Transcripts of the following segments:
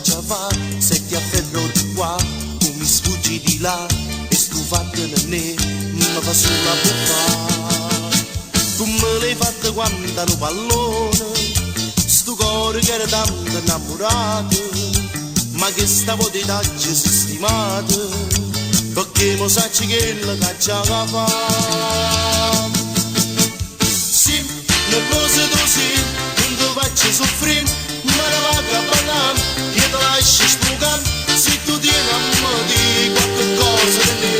già fa, se ti afferro di qua, tu mi sfuggi di là, e stufatene ne, mi fa sulla bocca. Tu me l'hai fatta quando ero pallone, sto cuore che era tanto innamorato, ma che stavo di taglia sistemato, perché mo sacci che la caccia fa. Sì, nervoso tu sì, non ti faccio soffrire, ma la vaga ballare, io ti lascio sfogare, se tu tieni a me di qualche cosa di me,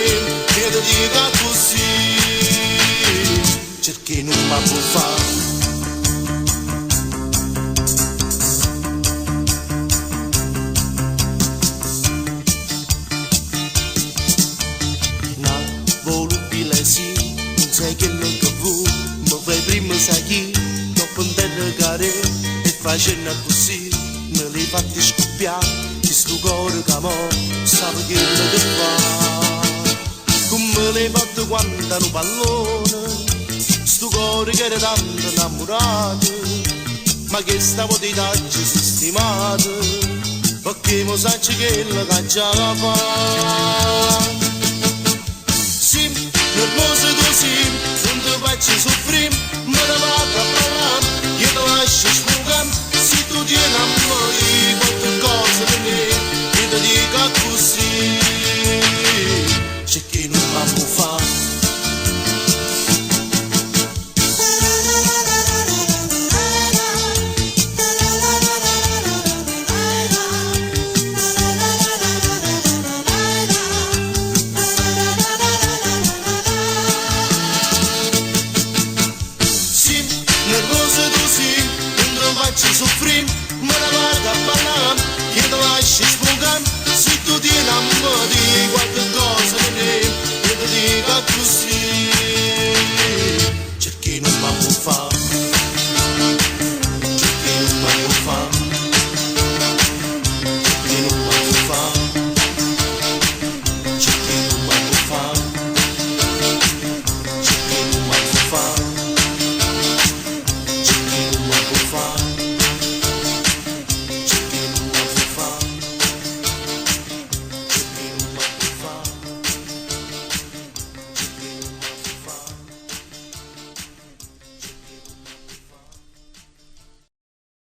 io ti dica così, perché non mi può fare. Sai che lo che vuoi, ma fai prima sai chi, dopo interrogare e facendo così, me li fatti scoppiare, che sto cuore che mo, sape che lo che fa. Come l'hai fatto quando ero pallone, sto cuore che era tanto innamorato, ma che stavo di taglia sistemato, perché mo sai che la caccia fa. Nervoso tu sì, non ti faccio soffrire, ma ne vado a parlare, io ti lascio sfogare, se tu tieni a morire.